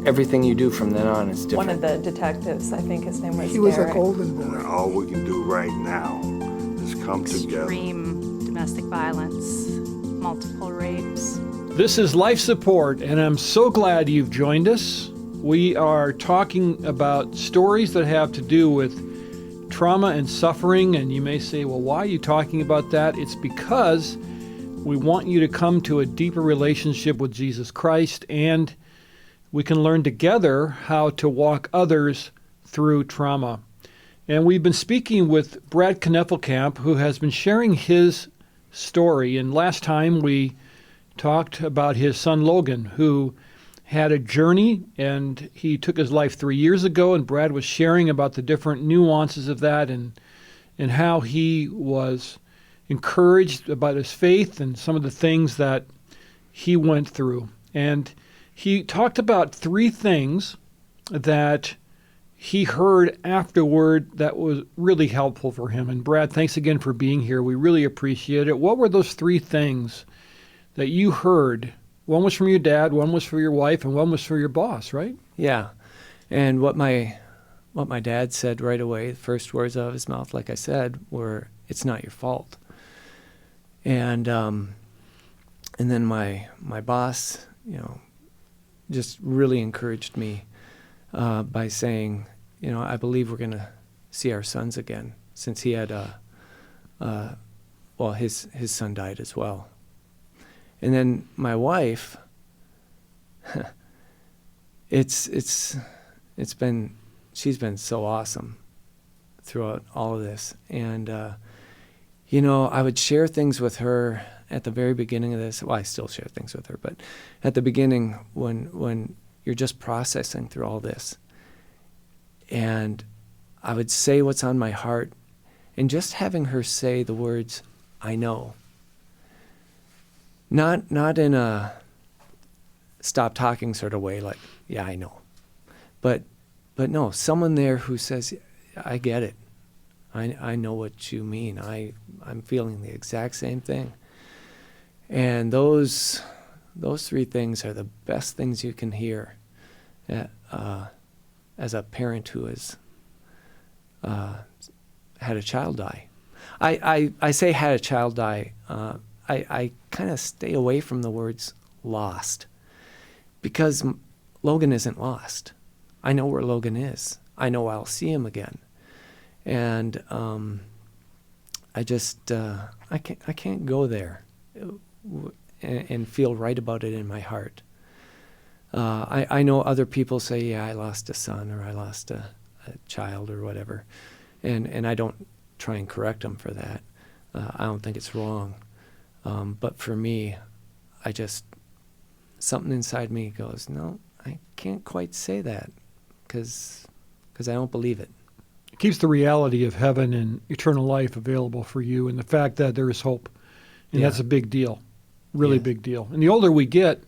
everything you do from then on is different. One of the detectives, I think his name was He was a Derek. golden boy. And all we can do right now is come together. Extreme domestic violence, multiple rapes. This is Life Support, and I'm so glad you've joined us. We are talking about stories that have to do with trauma and suffering, and you may say, well, why are you talking about that? It's because we want you to come to a deeper relationship with Jesus Christ, and we can learn together how to walk others through trauma. And we've been speaking with Brad Knefelkamp, who has been sharing his story. And last time we talked about his son Logan, who had a journey, and he took his life 3 years ago, and Brad was sharing about the different nuances of that and how he was encouraged about his faith and some of the things that he went through. And he talked about 3 things that he heard afterward that was really helpful for him. And Brad, thanks again for being here. We really appreciate it. What were those 3 things that you heard? One was from your dad, one was for your wife, and one was for your boss, right? Yeah. And what my dad said right away, the first words out of his mouth, like I said, were, "It's not your fault." And then my boss, just really encouraged me by saying, I believe we're going to see our sons again, since he had his son died as well. And then my wife, she's been so awesome throughout all of this. And, I would share things with her at the very beginning of this. Well, I still share things with her, but at the beginning when you're just processing through all this. And I would say what's on my heart, and just having her say the words, "I know." Not in a stop talking sort of way, like, "Yeah, I know." But no, someone there who says, "I get it. I know what you mean. I'm feeling the exact same thing." And those 3 things are the best things you can hear as a parent who has had a child die. I say had a child die. I kind of stay away from the words lost, because Logan isn't lost. I know where Logan is. I know I'll see him again. And I can't go there and feel right about it in my heart. I know other people say, "Yeah, I lost a son," or "I lost a child," or whatever. And I don't try and correct them for that. I don't think it's wrong. But for me, something inside me goes, no, I can't quite say that because I don't believe it. It keeps the reality of heaven and eternal life available for you, and the fact that there is hope. And that's a big deal, really big deal. And the older we get,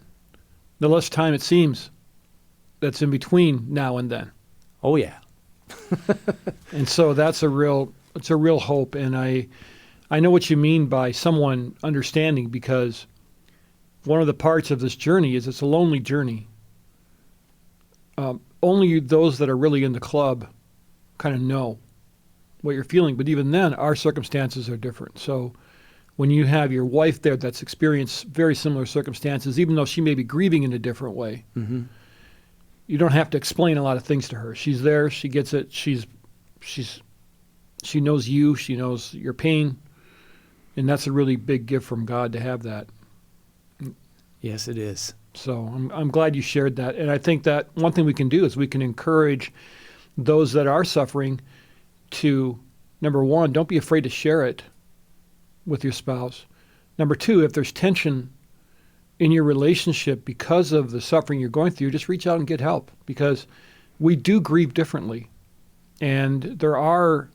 the less time it seems that's in between now and then. Oh, yeah. And so it's a real hope. And I know what you mean by someone understanding, because one of the parts of this journey is it's a lonely journey. Only those that are really in the club kind of know what you're feeling. But even then, our circumstances are different. So when you have your wife there that's experienced very similar circumstances, even though she may be grieving in a different way, mm-hmm. you don't have to explain a lot of things to her. She's there. She gets it. She knows you. She knows your pain. And that's a really big gift from God to have that. Yes, it is. So I'm glad you shared that. And I think that one thing we can do is we can encourage those that are suffering to, number one, don't be afraid to share it with your spouse. Number two, if there's tension in your relationship because of the suffering you're going through, just reach out and get help, because we do grieve differently. And there are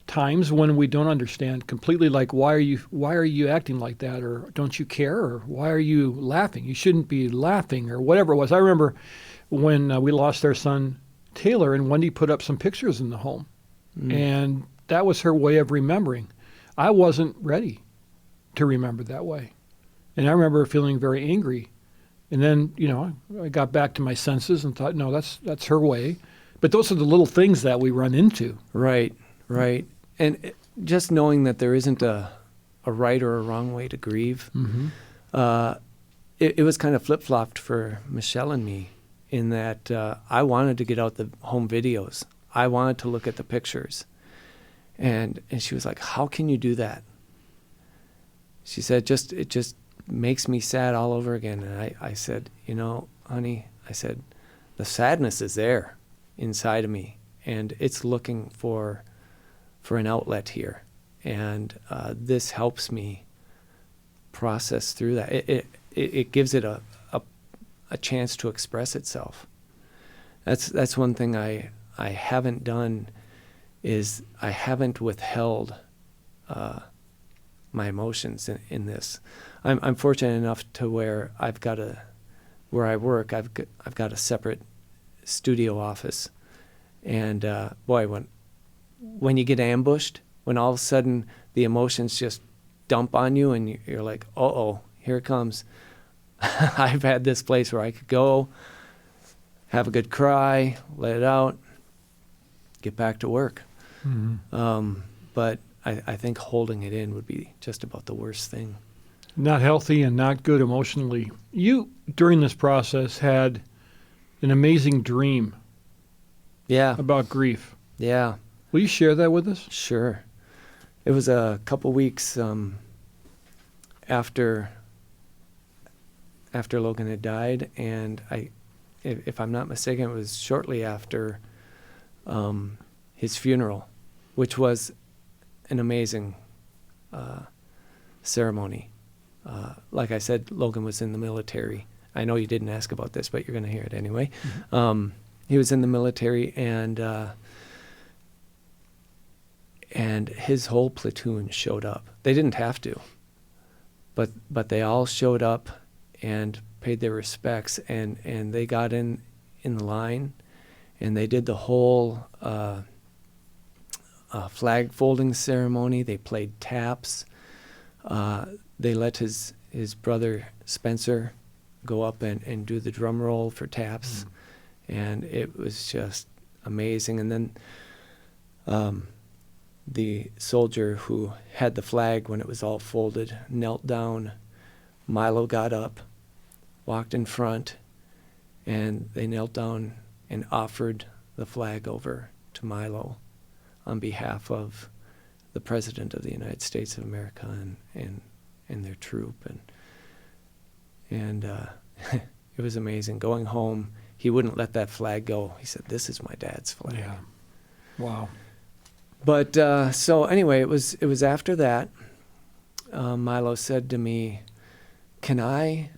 times when we don't understand completely, like, why are you acting like that, or don't you care, or why are you laughing? You shouldn't be laughing, or whatever it was. I remember when we lost our son Taylor, and Wendy put up some pictures in the home, and that was her way of remembering. I wasn't ready to remember that way, and I remember feeling very angry And then, I got back to my senses and thought, no, that's her way. But those are the little things that we run into. Right, right. And just knowing that there isn't a right or a wrong way to grieve, it was kind of flip-flopped for Michelle and me in that I wanted to get out the home videos. I wanted to look at the pictures. And she was like, how can you do that? She said, it just makes me sad all over again. And I said, honey, I said, the sadness is there inside of me, and it's looking for an outlet here. And this helps me process through that. It gives it a chance to express itself. That's one thing I haven't done, is I haven't withheld my emotions in this. I'm fortunate enough to where where I work, I've got a separate studio office, and boy, when you get ambushed, when all of a sudden the emotions just dump on you, and you're like, uh-oh, here it comes. I've had this place where I could go, have a good cry, let it out, get back to work. Mm-hmm. But I think holding it in would be just about the worst thing. Not healthy and not good emotionally. You, during this process, had an amazing dream. Yeah. About grief. Yeah. Will you share that with us? Sure. It was a couple weeks after Logan had died, and if I'm not mistaken, it was shortly after his funeral, which was an amazing ceremony. Like I said, Logan was in the military. I know you didn't ask about this, but you're going to hear it anyway. Mm-hmm. He was in the military, and his whole platoon showed up. They didn't have to, but they all showed up and paid their respects, and they got in the line, and they did the whole flag folding ceremony. They played taps. They let his brother Spencer go up and do the drum roll for taps, and it was just amazing. And then the soldier who had the flag when it was all folded knelt down. Milo got up, walked in front, and they knelt down and offered the flag over to Milo on behalf of the President of the United States of America and their troop. And it was amazing. Going home, he wouldn't let that flag go. He said, "This is my dad's flag." Yeah. Wow. But so anyway, it was after that, Milo said to me, "Can I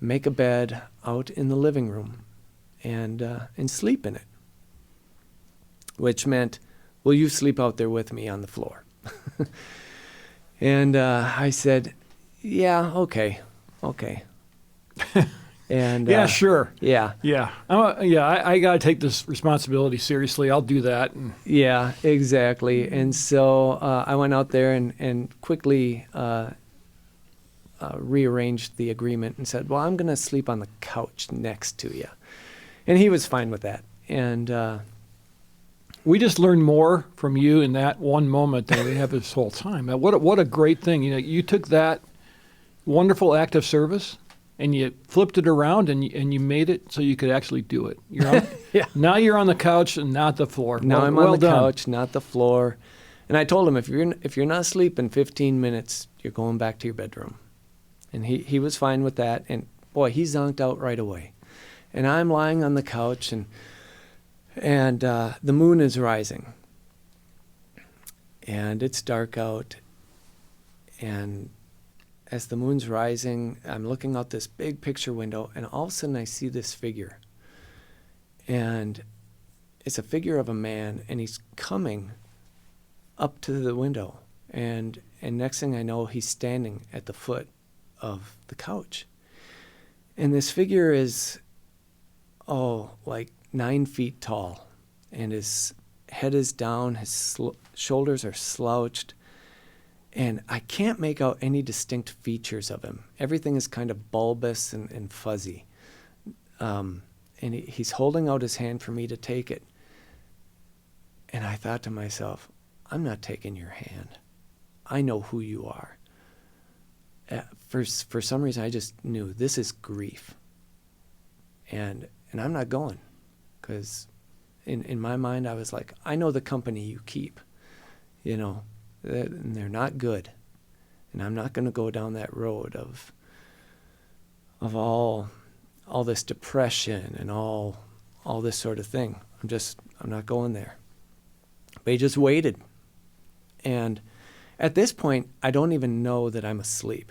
make a bed out in the living room and sleep in it?" Which meant, "Will you sleep out there with me on the floor?" And I said, "Yeah, okay." And yeah, sure. Yeah. Yeah. I got to take this responsibility seriously. I'll do that. Yeah, exactly. And so I went out there and quickly rearranged the agreement and said, "Well, I'm going to sleep on the couch next to you." And he was fine with that. And we just learned more from you in that one moment than we have this whole time. What a great thing. You took that wonderful act of service and you flipped it around and you made it so you could actually do it. Yeah. Now you're on the couch and not the floor. Now I'm on the couch, not the floor. And I told him, if you're not asleep in 15 minutes, you're going back to your bedroom. And he was fine with that. And boy, he zonked out right away. And I'm lying on the couch, and the moon is rising. And it's dark out. And as the moon's rising, I'm looking out this big picture window, and all of a sudden I see this figure. And it's a figure of a man, and he's coming up to the window. And next thing I know, he's standing at the foot of the couch. And this figure is, like 9 feet tall. And his head is down, his shoulders are slouched. And I can't make out any distinct features of him. Everything is kind of bulbous and fuzzy. And he's holding out his hand for me to take it. And I thought to myself, I'm not taking your hand. I know who you are. For some reason, I just knew this is grief. And I'm not going. Because in my mind, I was like, I know the company you keep. You know, and they're not good. And I'm not going to go down that road of all this depression and all this sort of thing. I'm not going there. But he just waited. And at this point, I don't even know that I'm asleep.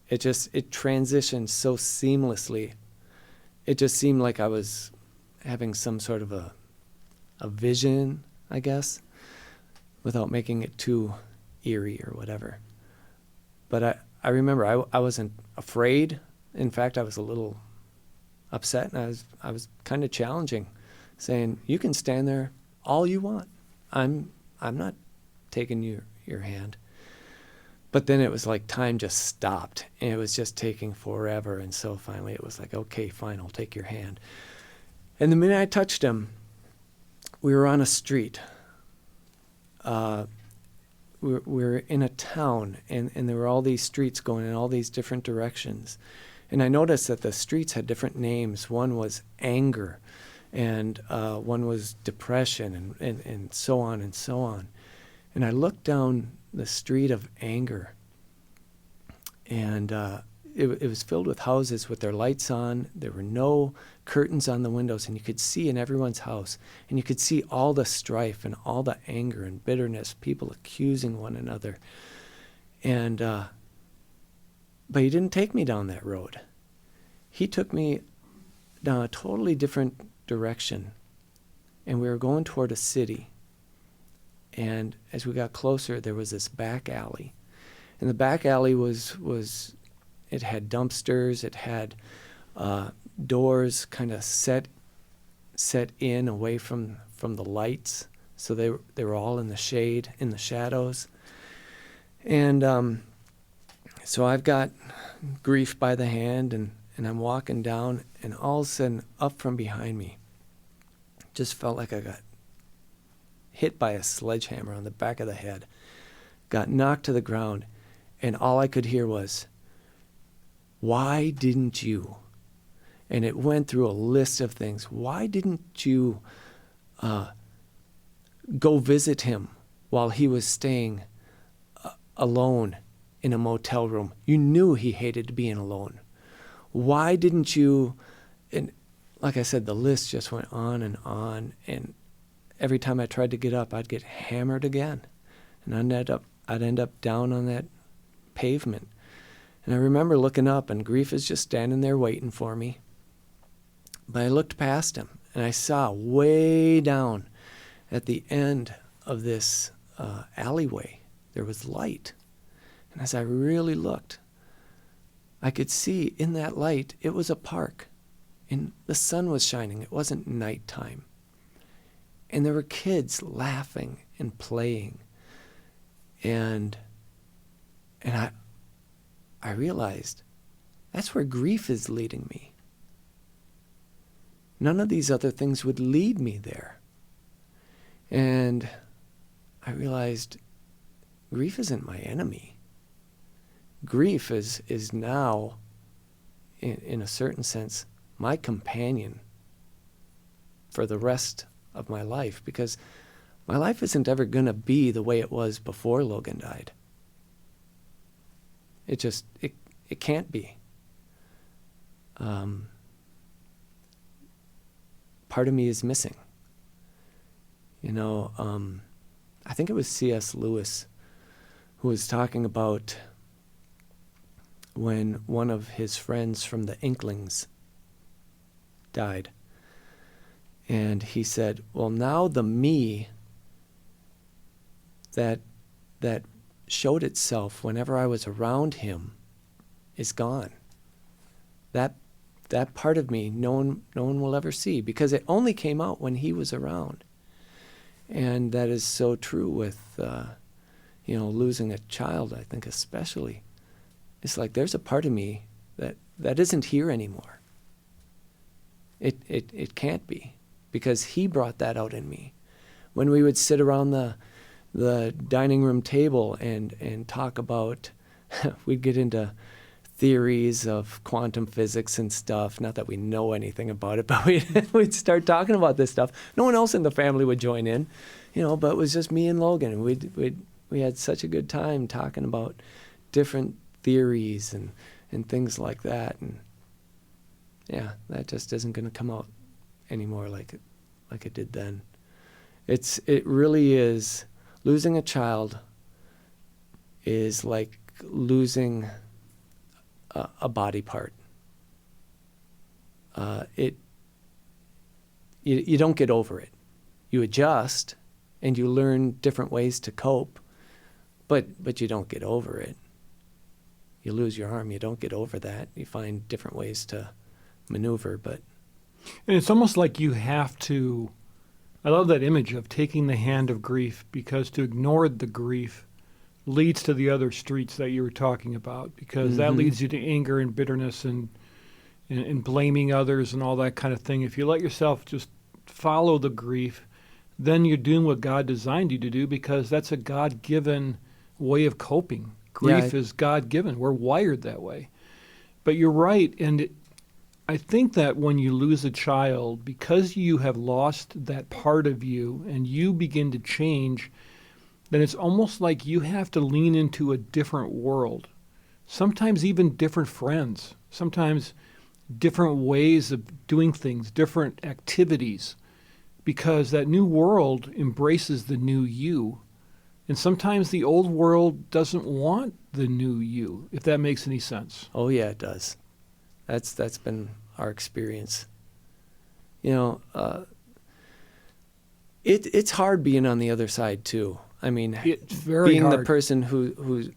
It transitioned so seamlessly. It just seemed like I was having some sort of a vision, I guess, without making it too eerie or whatever. But I remember I wasn't afraid. In fact, I was a little upset, and I was kind of challenging, saying, you can stand there all you want. I'm not taking your hand. But then it was like time just stopped, and it was just taking forever. And so finally it was like, okay, fine, I'll take your hand. And the minute I touched him, we were on a street. We were in a town, and there were all these streets going in all these different directions. And I noticed that the streets had different names. One was anger, and one was depression, and so on and so on. And I looked down the street of anger, and it was filled with houses with their lights on. There were no curtains on the windows, and you could see in everyone's house, and you could see all the strife and all the anger and bitterness, people accusing one another. And but he didn't take me down that road. He took me down a totally different direction, and we were going toward a city. And as we got closer, there was this back alley. And the back alley it had dumpsters, it had doors kind of set in away from the lights. So they were all in the shade, in the shadows. And so I've got grief by the hand, and I'm walking down, and all of a sudden, up from behind me, just felt like I got hit by a sledgehammer on the back of the head, got knocked to the ground, and all I could hear was, why didn't you? And it went through a list of things. Why didn't you go visit him while he was staying alone in a motel room? You knew he hated being alone. Why didn't you? And like I said, the list just went on, and every time I tried to get up, I'd get hammered again, and I'd end up down on that pavement. And I remember looking up, and grief is just standing there waiting for me. But I looked past him, and I saw way down at the end of this alleyway, there was light. And as I really looked, I could see in that light, it was a park. And the sun was shining. It wasn't nighttime. And there were kids laughing and playing. And I realized that's where grief is leading me. None of these other things would lead me there. And I realized grief isn't my enemy. Grief is now, in a certain sense, my companion for the rest of my life, because my life isn't ever going to be the way it was before Logan died. It can't be. Part of me is missing. I think it was C.S. Lewis who was talking about when one of his friends from the Inklings died. And he said, well, now the me that showed itself whenever I was around him is gone. That part of me, no one will ever see, because it only came out when he was around. And that is so true with losing a child, I think especially, it's like there's a part of me that isn't here anymore. It can't be, because he brought that out in me. When we would sit around the dining room table and talk about, we'd get into theories of quantum physics and stuff. Not that we know anything about it, but we'd start talking about this stuff. No one else in the family would join in, but it was just me and Logan. And we had such a good time talking about different theories and things like that. And yeah, that just isn't going to come out anymore like it did then. It really is. Losing a child is like losing a body part. You don't get over it. You adjust and you learn different ways to cope, but you don't get over it. You lose your arm, you don't get over that. You find different ways to maneuver, but... And it's almost like you have to... I love that image of taking the hand of grief, because to ignore the grief leads to the other streets that you were talking about, because that leads you to anger and bitterness and blaming others and all that kind of thing. If you let yourself just follow the grief, then you're doing what God designed you to do, because that's a God-given way of coping. Grief is God-given. We're wired that way. But you're right, and I think that when you lose a child, because you have lost that part of you and you begin to change, then it's almost like you have to lean into a different world. Sometimes even different friends, sometimes different ways of doing things, different activities, because that new world embraces the new you. And sometimes the old world doesn't want the new you, if that makes any sense. Oh yeah, it does. That's been our experience. It's hard being on the other side too. I mean, it's very being hard. the person who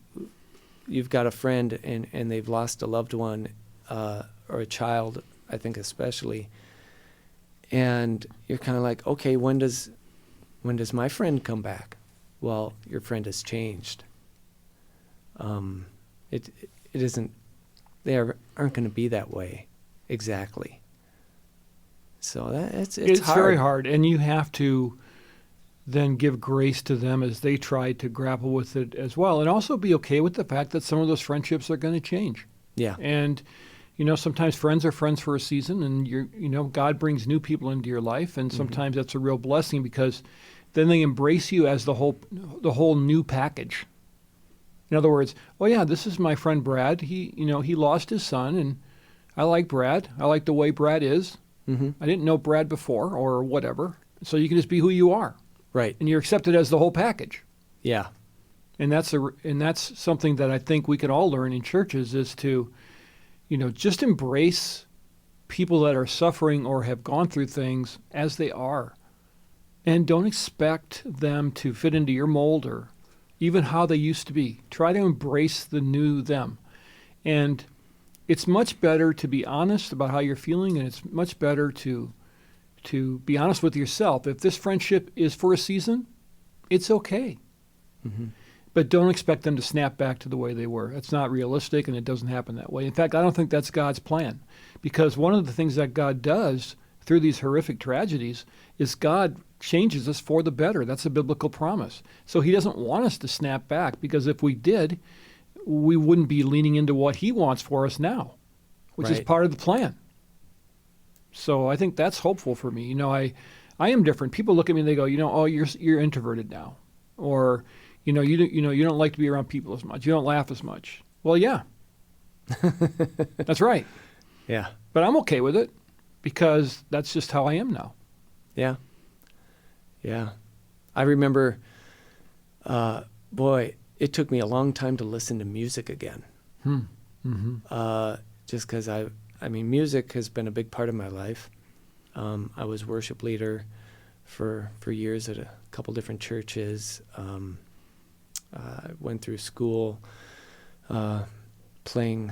you've got a friend and they've lost a loved one or a child, I think especially, and you're kind of like, okay, when does my friend come back? Well, your friend has changed. It isn't. They aren't going to be that way exactly. So it's hard. Very hard, and you have to then give grace to them as they try to grapple with it as well, and also be okay with the fact that some of those friendships are going to change. Yeah. And sometimes friends are friends for a season, and God brings new people into your life, and sometimes that's a real blessing, because then they embrace you as the whole new package. In other words, oh yeah, this is my friend Brad. He lost his son, and I like Brad. I like the way Brad is. Mm-hmm. I didn't know Brad before or whatever. So you can just be who you are. Right. And you're accepted as the whole package. Yeah. And that's something that I think we can all learn in churches, is to, just embrace people that are suffering or have gone through things as they are. And don't expect them to fit into your mold or even how they used to be. Try to embrace the new them. And it's much better to be honest about how you're feeling, and it's much better to be honest with yourself. If this friendship is for a season, it's okay. Mm-hmm. But don't expect them to snap back to the way they were. It's not realistic, and it doesn't happen that way. In fact, I don't think that's God's plan, because one of the things that God does through these horrific tragedies is God changes us for the better. That's a biblical promise. So he doesn't want us to snap back, because if we did, we wouldn't be leaning into what he wants for us now, which is part of the plan. So I think that's hopeful for me. I am different. People look at me and they go, oh, you're introverted now, or you don't like to be around people as much. You don't laugh as much. Well, yeah, that's right. Yeah. But I'm okay with it, because that's just how I am now. Yeah. Yeah. I remember, it took me a long time to listen to music again. Just because music has been a big part of my life. I was worship leader for years at a couple different churches. I went through school playing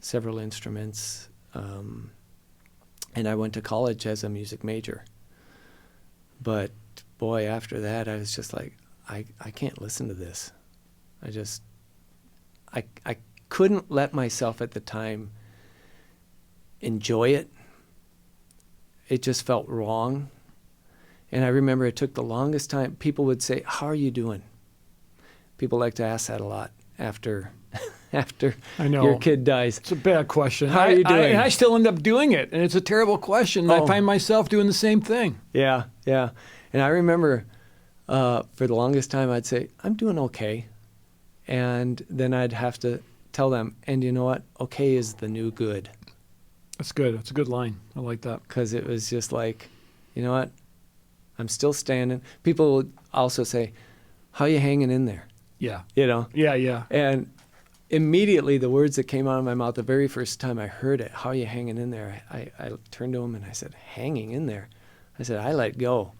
several instruments, and I went to college as a music major. But boy, after that, I was just like, I can't listen to this. I couldn't let myself at the time enjoy it. It just felt wrong. And I remember it took the longest time. People would say, "How are you doing?" People like to ask that a lot after I know. your kid dies. It's a bad question. How are you doing? I still end up doing it, and it's a terrible question. Oh. I find myself doing the same thing. Yeah. And I remember for the longest time I'd say, "I'm doing okay." And then I'd have to tell them, and you know what? Okay is the new good. That's good. That's a good line. I like that. Because it was just like, you know what? I'm still standing. People would also say, "How you hanging in there?" Yeah. You know? Yeah. And immediately the words that came out of my mouth the very first time I heard it, "How you hanging in there?" I turned to him and I said, "Hanging in there?" I said, "I let go."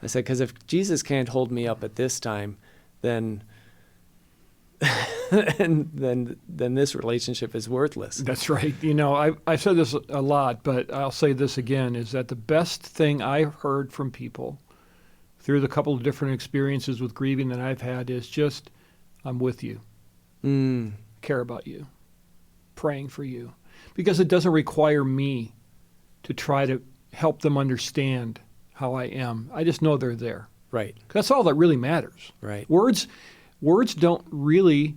I said, "Because if Jesus can't hold me up at this time, then then this relationship is worthless." That's right. You know, I've said this a lot, but I'll say this again, is that the best thing I've heard from people through the couple of different experiences with grieving that I've had is just, "I'm with you. Care about you. Praying for you." Because it doesn't require me to try to help them understand how I am. I just know they're there. Right. That's all that really matters. Right. Words don't really,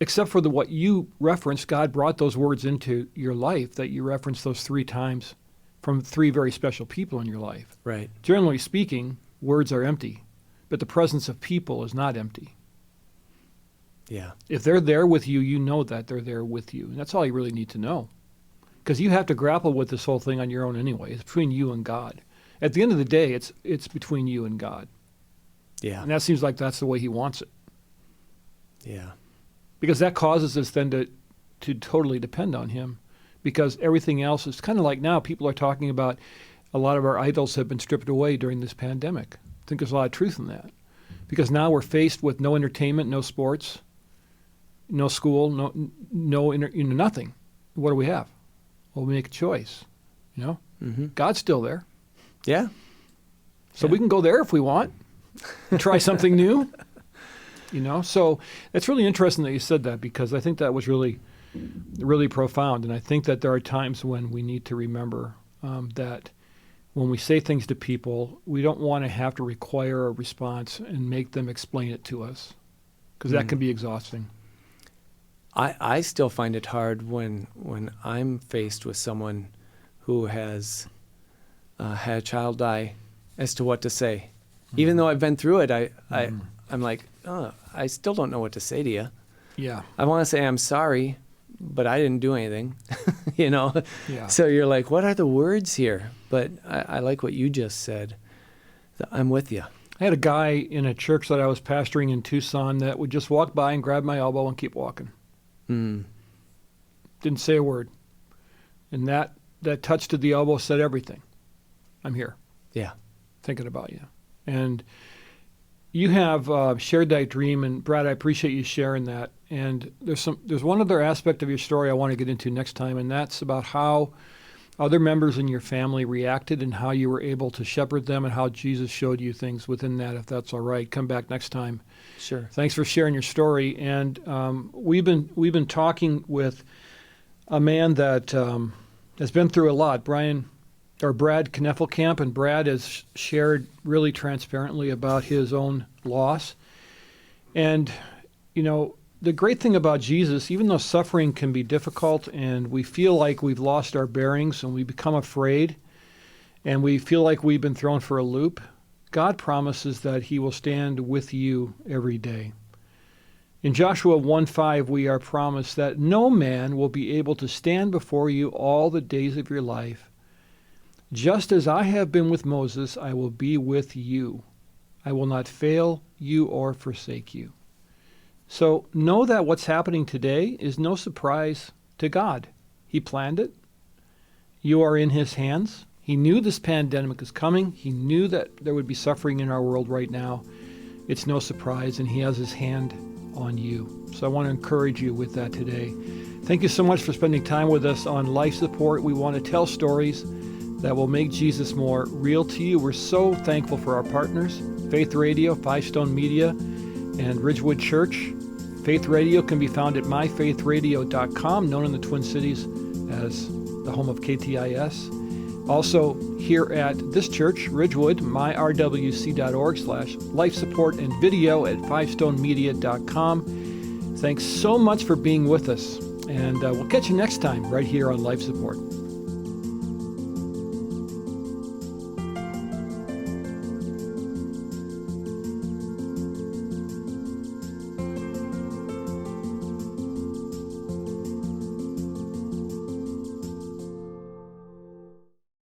except for what you referenced, God brought those words into your life that you referenced those 3 times from 3 very special people in your life. Right. Generally speaking, words are empty, but the presence of people is not empty. Yeah. If they're there with you, you know that they're there with you. And that's all you really need to know. Because you have to grapple with this whole thing on your own anyway. It's between you and God. At the end of the day, it's between you and God. Yeah. And that seems like that's the way he wants it. Yeah. Because that causes us then to totally depend on him. Because everything else is kind of like now people are talking about a lot of our idols have been stripped away during this pandemic. I think there's a lot of truth in that. Because now we're faced with no entertainment, no sports, no school, nothing. What do we have? Well, we make a choice. You know, God's still there. Yeah. So we can go there if we want and try something new. You know, so it's really interesting that you said that, because I think that was really, really profound. And I think that there are times when we need to remember that when we say things to people, we don't want to have to require a response and make them explain it to us, because that can be exhausting. I still find it hard when I'm faced with someone who has had a child die as to what to say. Even though I've been through it, I'm like, oh, I still don't know what to say to you. Yeah. I want to say I'm sorry, but I didn't do anything, you know? Yeah. So you're like, what are the words here? But I like what you just said. I'm with you. I had a guy in a church that I was pastoring in Tucson that would just walk by and grab my elbow and keep walking. Didn't say a word. And that touch to the elbow said everything. I'm here. Yeah. Thinking about you. And you have shared that dream, and Brad, I appreciate you sharing that. And there's one other aspect of your story I want to get into next time, and that's about how other members in your family reacted and how you were able to shepherd them and how Jesus showed you things within that, if that's all right. Come back next time. Sure. Thanks for sharing your story. And we've been talking with a man that has been through a lot, Brad Knefelkamp, and Brad has shared really transparently about his own loss. And, you know, the great thing about Jesus, even though suffering can be difficult and we feel like we've lost our bearings and we become afraid and we feel like we've been thrown for a loop, God promises that he will stand with you every day. In Joshua 1:5, we are promised that no man will be able to stand before you all the days of your life. Just as I have been with Moses, I will be with you. I will not fail you or forsake you. So know that what's happening today is no surprise to God. He planned it. You are in his hands. He knew this pandemic was coming. He knew that there would be suffering in our world right now. It's no surprise, and he has his hand on you. So I want to encourage you with that today. Thank you so much for spending time with us on Life Support. We want to tell stories that will make Jesus more real to you. We're so thankful for our partners, Faith Radio, Five Stone Media, and Ridgewood Church. Faith Radio can be found at myfaithradio.com, known in the Twin Cities as the home of KTIS. Also, here at this church, Ridgewood, myrwc.org/life support and video at fivestonemedia.com. Thanks so much for being with us, and we'll catch you next time right here on Life Support.